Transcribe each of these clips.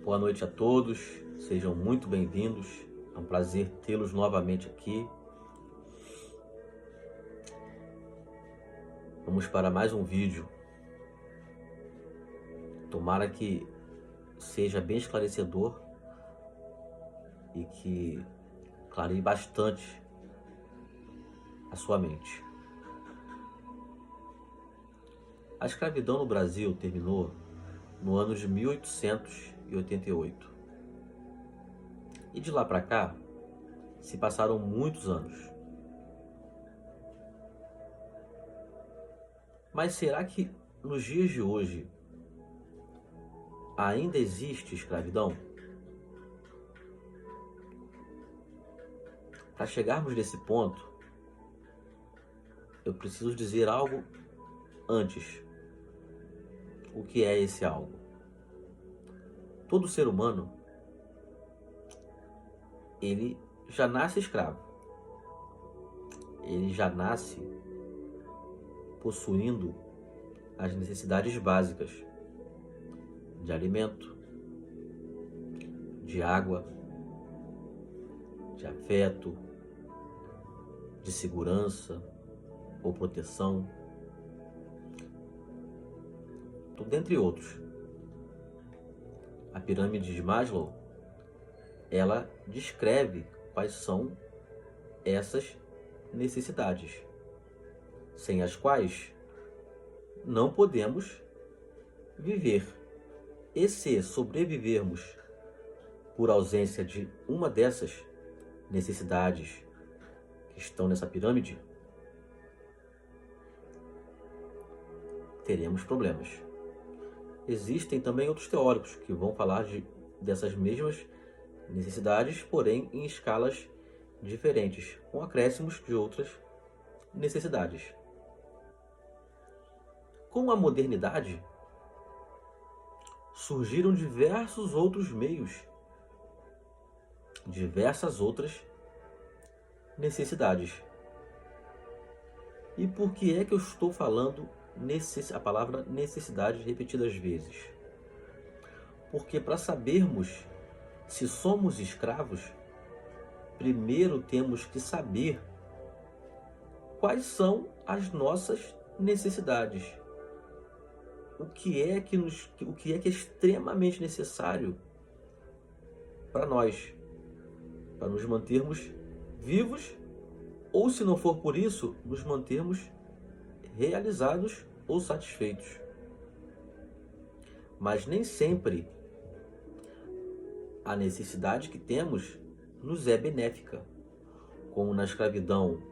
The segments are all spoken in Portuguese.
Boa noite a todos, sejam muito bem-vindos, é um prazer tê-los novamente aqui. Vamos para mais um vídeo. Tomara que seja bem esclarecedor e que clareie bastante a sua mente. A escravidão no Brasil terminou no ano de 1888. E de lá para cá, se passaram muitos anos. Mas será que nos dias de hoje ainda existe escravidão? Para chegarmos nesse ponto, eu preciso dizer algo antes. O que é esse algo? Todo ser humano, ele já nasce escravo. Ele já nasce possuindo as necessidades básicas de alimento, de água, de afeto, de segurança ou proteção, dentre outros. A pirâmide de Maslow, ela descreve quais são essas necessidades, sem as quais não podemos viver. E se sobrevivermos por ausência de uma dessas necessidades que estão nessa pirâmide, teremos problemas. Existem também outros teóricos que vão falar dessas mesmas necessidades, porém em escalas diferentes, com acréscimos de outras necessidades. Com a modernidade, surgiram diversos outros meios, diversas outras necessidades. E por que é que eu estou falando a palavra necessidade repetidas vezes? Porque para sabermos se somos escravos, primeiro temos que saber quais são as nossas necessidades. O que é que é extremamente necessário para nós, para nos mantermos vivos, ou se não for por isso, nos mantermos realizados ou satisfeitos. Mas nem sempre a necessidade que temos nos é benéfica, como na escravidão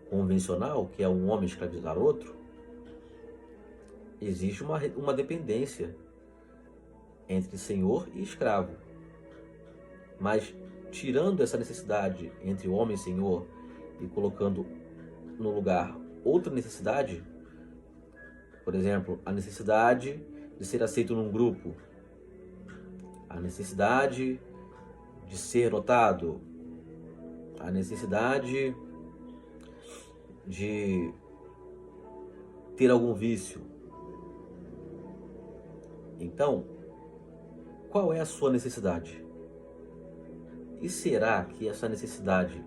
convencional, que é um homem escravizar outro. Existe uma dependência entre senhor e escravo. Mas tirando essa necessidade entre homem e senhor e colocando no lugar outra necessidade, por exemplo, a necessidade de ser aceito num grupo, a necessidade de ser notado, a necessidade de ter algum vício. Então, qual é a sua necessidade? E será que essa necessidade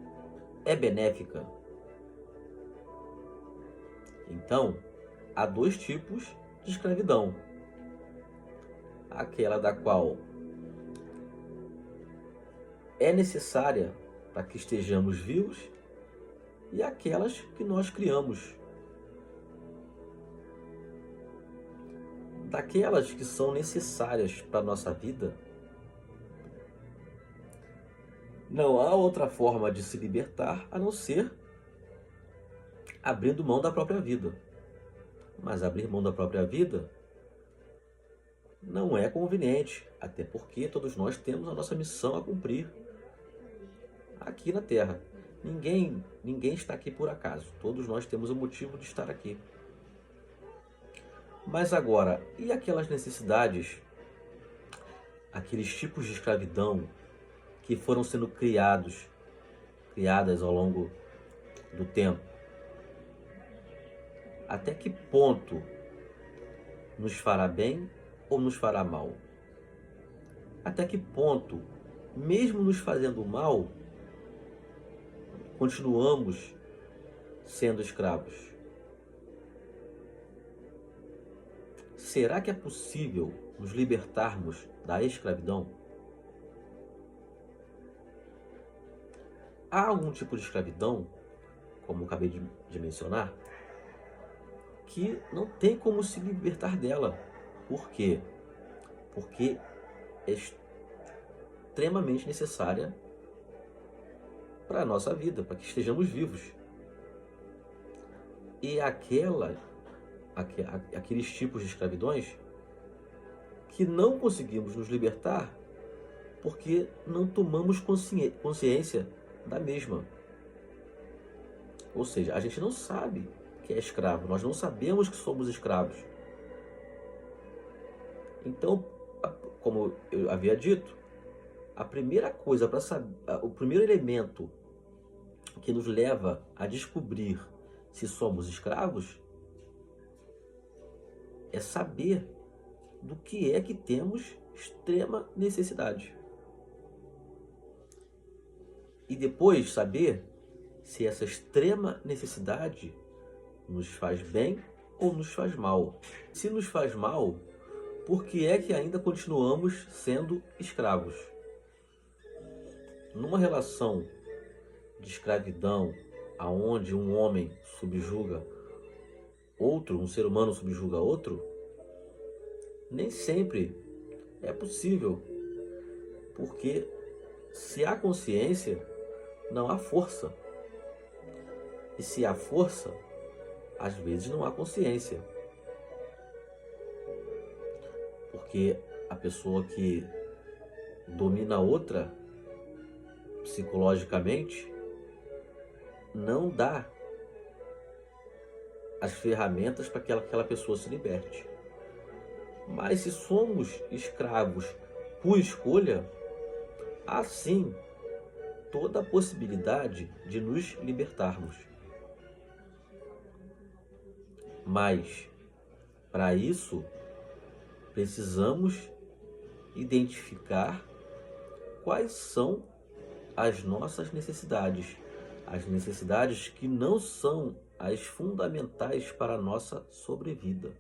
é benéfica? Então, há dois tipos de escravidão. Aquela da qual é necessária para que estejamos vivos e aquelas que nós criamos. Daquelas que são necessárias para a nossa vida, não há outra forma de se libertar a não ser abrindo mão da própria vida. Mas abrir mão da própria vida não é conveniente, até porque todos nós temos a nossa missão a cumprir aqui na Terra. Ninguém está aqui por acaso. Todos nós temos um motivo de estar aqui. Mas agora, e aquelas necessidades, aqueles tipos de escravidão que foram sendo criadas ao longo do tempo? Até que ponto nos fará bem ou nos fará mal? Até que ponto, mesmo nos fazendo mal, continuamos sendo escravos? Será que é possível nos libertarmos da escravidão? Há algum tipo de escravidão, como eu acabei de mencionar, que não tem como se libertar dela. Por quê? Porque é extremamente necessária para a nossa vida, para que estejamos vivos. E aqueles tipos de escravidões que não conseguimos nos libertar porque não tomamos consciência da mesma. Ou seja, a gente não sabe que é escravo, nós não sabemos que somos escravos. Então, como eu havia dito, a primeira coisa para saber, o primeiro elemento que nos leva a descobrir se somos escravos é saber do que é que temos extrema necessidade. E depois saber se essa extrema necessidade nos faz bem ou nos faz mal. Se nos faz mal, por que é que ainda continuamos sendo escravos? Numa relação de escravidão, aonde um homem subjuga outro, um ser humano subjuga outro, nem sempre é possível, porque se há consciência, não há força. E se há força, às vezes não há consciência. Porque a pessoa que domina a outra psicologicamente não dá as ferramentas para que aquela pessoa se liberte. Mas se somos escravos por escolha, há sim toda a possibilidade de nos libertarmos. Mas, para isso, precisamos identificar quais são as nossas necessidades, as necessidades que não são as fundamentais para a nossa sobrevida.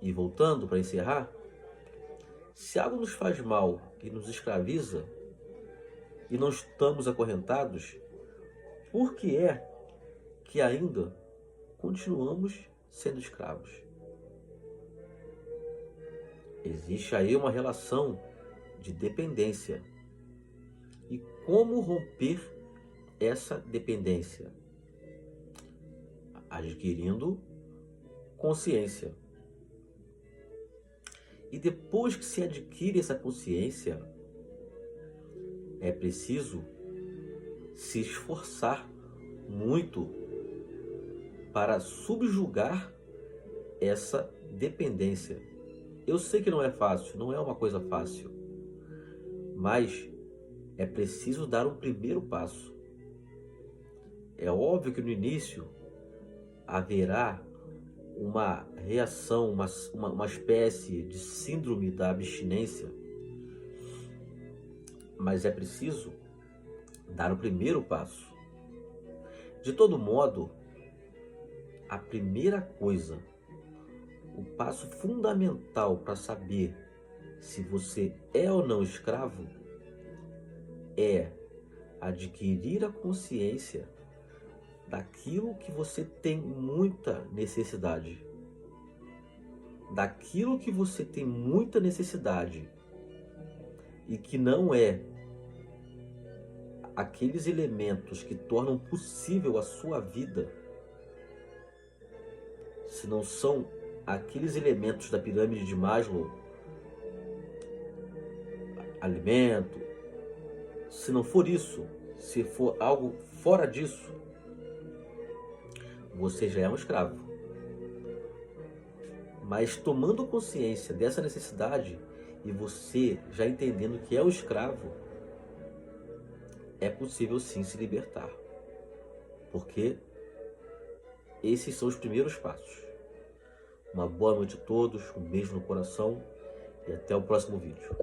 E voltando para encerrar, se algo nos faz mal e nos escraviza e não estamos acorrentados, por que é que ainda continuamos sendo escravos? Existe aí uma relação de dependência. E como romper essa dependência? Adquirindo consciência. E depois que se adquire essa consciência, é preciso se esforçar muito para subjugar essa dependência. Eu sei que não é fácil, não é uma coisa fácil, mas é preciso dar um primeiro passo. É óbvio que no início haverá uma reação, uma espécie de síndrome da abstinência, mas é preciso dar o primeiro passo. De todo modo, a primeira coisa, o passo fundamental para saber se você é ou não escravo é adquirir a consciência daquilo que você tem muita necessidade. Daquilo que você tem muita necessidade e que não é aqueles elementos que tornam possível a sua vida, se não são aqueles elementos da pirâmide de Maslow, alimento, se não for isso, se for algo fora disso, você já é um escravo. Mas tomando consciência dessa necessidade e você já entendendo que é um escravo, é possível sim se libertar. porque esses são os primeiros passos. Uma boa noite a todos, um beijo no coração e até o próximo vídeo.